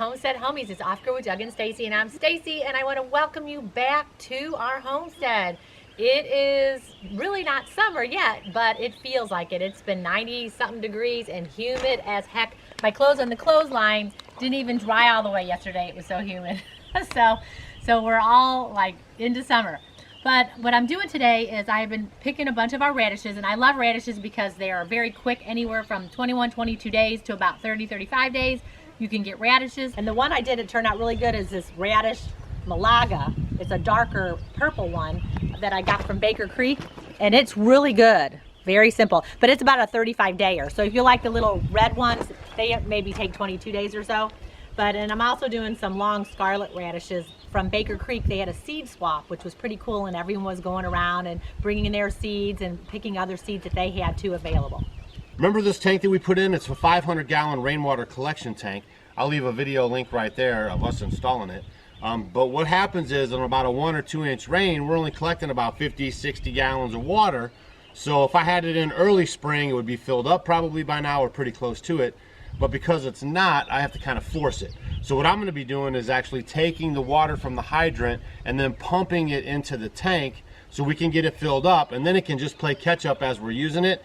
Homestead Homies. It's Off Grid with Doug and Stacy, and I'm Stacy, and I want to welcome you back to our homestead. It is really not summer yet, but it feels like it. It's been 90-something degrees and humid as heck. My clothes on the clothesline didn't even dry all the way yesterday. It was so humid. so we're all like into summer. But what I'm doing today is I've been picking a bunch of our radishes, and I love radishes because they are very quick, anywhere from 21, 22 days to about 30, 35 days. You can get radishes. And the one I did, it turned out really good, is this radish Malaga. It's a darker purple one that I got from Baker Creek, and it's really good. Very simple, but it's about a 35-dayer. So if you like the little red ones, they maybe take 22 days or so. And I'm also doing some long scarlet radishes from Baker Creek. They had a seed swap, which was pretty cool, and everyone was going around and bringing in their seeds and picking other seeds that they had too available. Remember this tank that we put in? It's a 500-gallon rainwater collection tank. I'll leave a video link right there of us installing it. But what happens is, on about a 1 or 2 inch rain, we're only collecting about 50, 60 gallons of water. So if I had it in early spring, it would be filled up probably by now, or pretty close to it. But because it's not, I have to kind of force it. So what I'm going to be doing is actually taking the water from the hydrant and then pumping it into the tank so we can get it filled up, and then it can just play catch up as we're using it.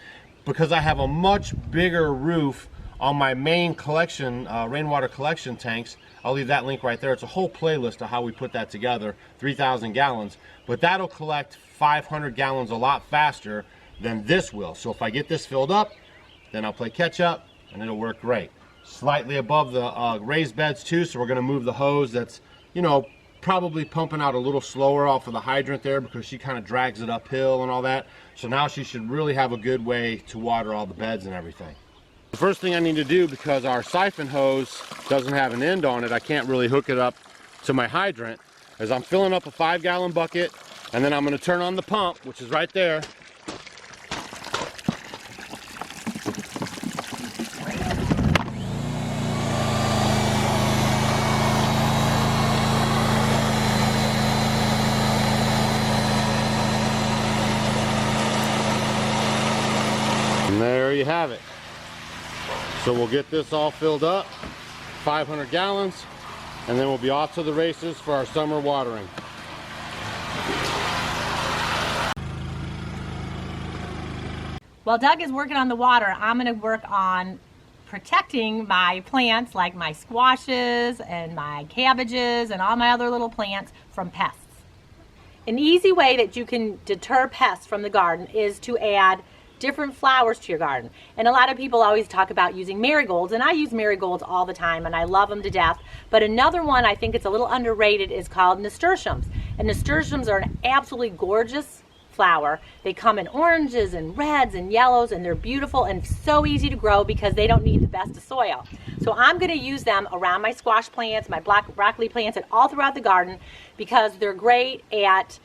Because I have a much bigger roof on my main collection, rainwater collection tanks. I'll leave that link right there. It's a whole playlist of how we put that together, 3,000 gallons. But that'll collect 500 gallons a lot faster than this will. So if I get this filled up, then I'll play catch up, and it'll work great. Slightly above the raised beds too, so we're going to move the hose that's, you know, probably pumping out a little slower off of the hydrant there because she kind of drags it uphill and all that. So now she should really have a good way to water all the beds and everything. The first thing I need to do, because our siphon hose doesn't have an end on it, I can't really hook it up to my hydrant, is I'm filling up a 5-gallon bucket, and then I'm going to turn on the pump, which is right there. And there you have it. So we'll get this all filled up, 500 gallons, and then we'll be off to the races for our summer watering. While Doug is working on the water, I'm going to work on protecting my plants, like my squashes and my cabbages and all my other little plants, from pests. An easy way that you can deter pests from the garden is to add different flowers to your garden. And a lot of people always talk about using marigolds, and I use marigolds all the time and I love them to death. But another one I think it's a little underrated is called nasturtiums. And nasturtiums are an absolutely gorgeous flower. They come in oranges and reds and yellows, and they're beautiful and so easy to grow because they don't need the best of soil. So I'm going to use them around my squash plants, my broccoli plants, and all throughout the garden because they're great at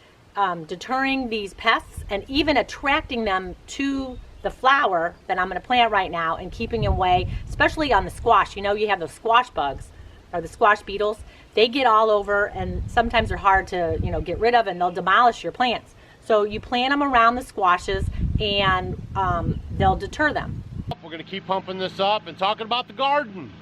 deterring these pests and even attracting them to the flower that I'm going to plant right now and keeping them away, especially on the squash. You know, you have those squash bugs or the squash beetles. They get all over, and sometimes they're hard to, you know, get rid of, and they'll demolish your plants. So you plant them around the squashes, and they'll deter them. We're going to keep pumping this up and talking about the garden.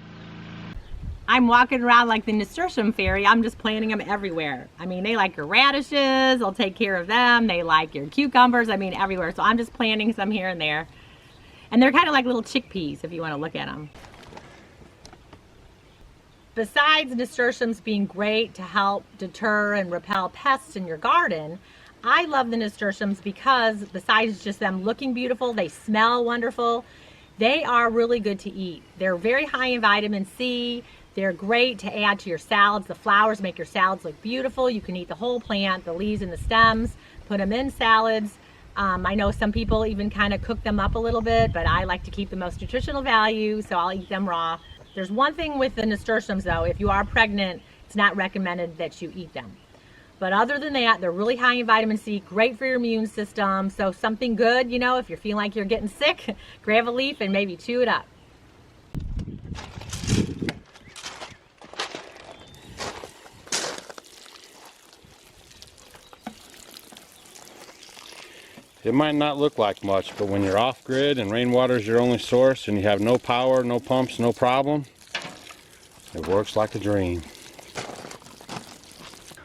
I'm walking around like the nasturtium fairy. I'm just planting them everywhere. I mean, they like your radishes. I'll take care of them. They like your cucumbers. I mean, everywhere. So I'm just planting some here and there. And they're kind of like little chickpeas if you want to look at them. Besides nasturtiums being great to help deter and repel pests in your garden, I love the nasturtiums because besides just them looking beautiful, they smell wonderful. They are really good to eat. They're very high in vitamin C. They're great to add to your salads. The flowers make your salads look beautiful. You can eat the whole plant, the leaves and the stems, put them in salads. I know some people even kind of cook them up a little bit, but I like to keep the most nutritional value, so I'll eat them raw. There's one thing with the nasturtiums though, if you are pregnant, it's not recommended that you eat them. But other than that, they're really high in vitamin C, great for your immune system. So something good, you know, if you're feeling like you're getting sick, grab a leaf and maybe chew it up. It might not look like much, but when you're off grid and rainwater is your only source and you have no power, no pumps, no problem, It works like a dream.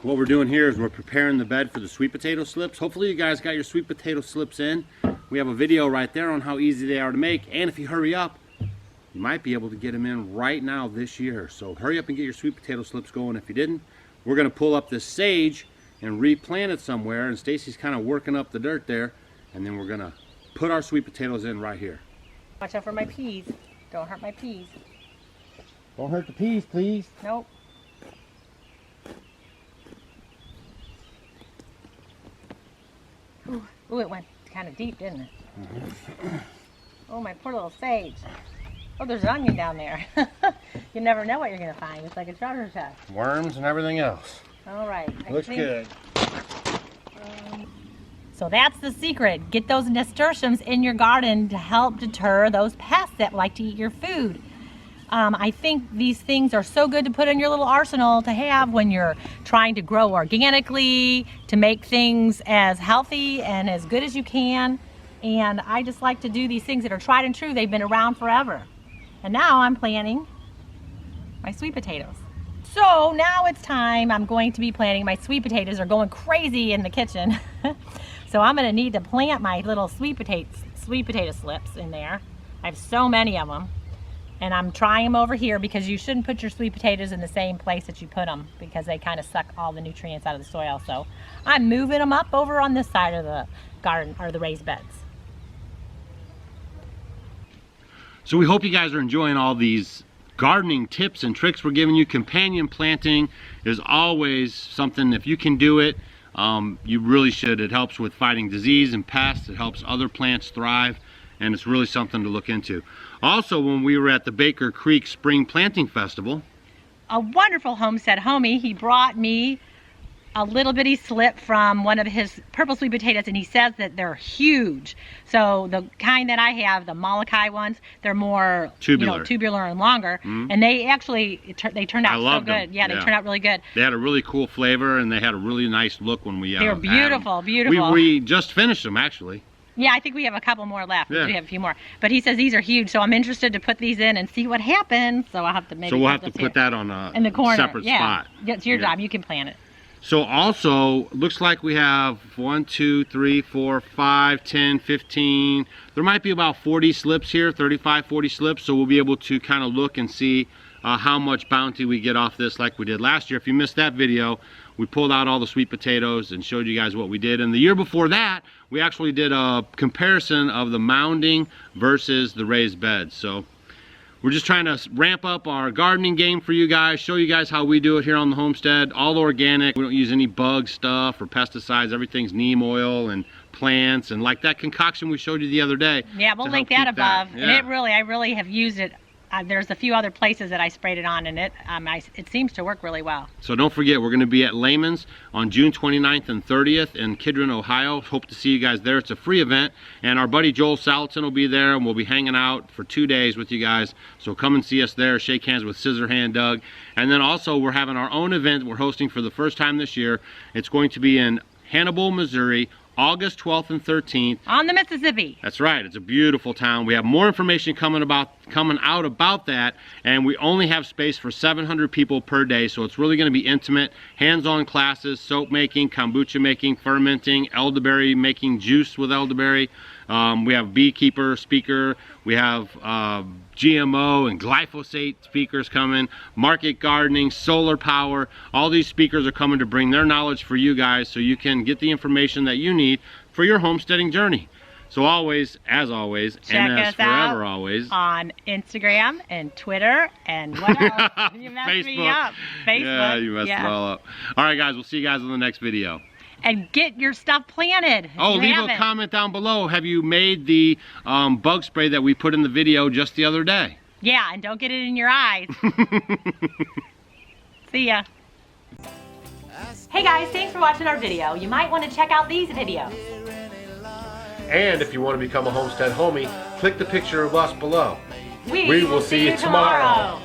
What we're doing here is we're preparing the bed for the sweet potato slips. Hopefully you guys got your sweet potato slips in. We have a video right there on how easy they are to make, and if you hurry up, you might be able to get them in right now this year. So hurry up and get your sweet potato slips going. If you didn't, we're going to pull up this sage and replant it somewhere, and Stacy's kind of working up the dirt there, and then we're going to put our sweet potatoes in right here. Watch out for my peas. Don't hurt my peas. Don't hurt the peas, please. Nope. Ooh, it went kind of deep, didn't it? Oh, my poor little sage. Oh, there's an onion down there. You never know what you're going to find. It's like a treasure chest. Worms and everything else. All right. Looks good. So that's the secret. Get those nasturtiums in your garden to help deter those pests that like to eat your food. I think these things are so good to put in your little arsenal to have when you're trying to grow organically, to make things as healthy and as good as you can. And I just like to do these things that are tried and true. They've been around forever. And now I'm planting my sweet potatoes. So now it's time. I'm going to be planting my sweet potatoes. They're going crazy in the kitchen. So I'm going to need to plant my little sweet potato slips in there. I have so many of them. And I'm trying them over here because you shouldn't put your sweet potatoes in the same place that you put them because they kind of suck all the nutrients out of the soil. So I'm moving them up over on this side of the garden or the raised beds. So we hope you guys are enjoying all these gardening tips and tricks we're giving you. Companion planting is always something, if you can do it, you really should. It helps with fighting disease and pests. It helps other plants thrive, and it's really something to look into. Also, when we were at the Baker Creek Spring Planting Festival, a wonderful homestead homie, he brought me a little bitty slip from one of his purple sweet potatoes, and he says that they're huge. So the kind that I have, the Molokai ones, they're more tubular, tubular and longer. And they actually, they turned out so good. Yeah, they turned out really good. They had a really cool flavor, and they had a really nice look when we they were beautiful, beautiful. We just finished them, actually. Yeah, I think we have a couple more left. Yeah. We have a few more. But he says these are huge, so I'm interested to put these in and see what happens. So I'll have to maybe. So we'll have to put that on a in the corner. Separate spot. Yeah, it's your job. You can plant it. So also, looks like we have 1, 2, 3, 4, 5, 10, 15. There might be about 40 slips here, 35, 40 slips. So we'll be able to kind of look and see how much bounty we get off this like we did last year. If you missed that video, we pulled out all the sweet potatoes and showed you guys what we did. And the year before that, we actually did a comparison of the mounding versus the raised beds. So we're just trying to ramp up our gardening game for you guys, show you guys how we do it here on the homestead. All organic. We don't use any bug stuff or pesticides. Everything's neem oil and plants, and like that concoction we showed you the other day. Yeah, we'll link that above. Yeah. And I really have used it. There's a few other places that I sprayed it on, and it seems to work really well. So don't forget, we're going to be at Lehman's on June 29th and 30th in Kidron, Ohio. Hope to see you guys there. It's a free event, and our buddy Joel Salatin will be there, and we'll be hanging out for 2 days with you guys. So come and see us there, shake hands with Scissor Hand Doug. And then also, we're having our own event we're hosting for the first time this year. It's going to be in Hannibal, Missouri, August 12th and 13th. On the Mississippi. That's right. It's a beautiful town. We have more information coming out about that, and we only have space for 700 people per day, so it's really going to be intimate, hands-on classes, soap making, kombucha making, fermenting, elderberry making juice with elderberry. We have beekeeper speaker. We have GMO and glyphosate speakers coming, market gardening, solar power. All these speakers are coming to bring their knowledge for you guys so you can get the information that you need for your homesteading journey. So always, as always, check and as us forever out always, on Instagram and Twitter and what else? You messed me up. Facebook. Yeah, you messed it all up. All right, guys, we'll see you guys in the next video. And get your stuff planted. Oh, leave a comment down below. Have you made the bug spray that we put in the video just the other day? Yeah, and don't get it in your eyes. See ya. Hey guys, thanks for watching our video. You might want to check out these videos. And if you want to become a homestead homie, click the picture of us below. We will see you tomorrow.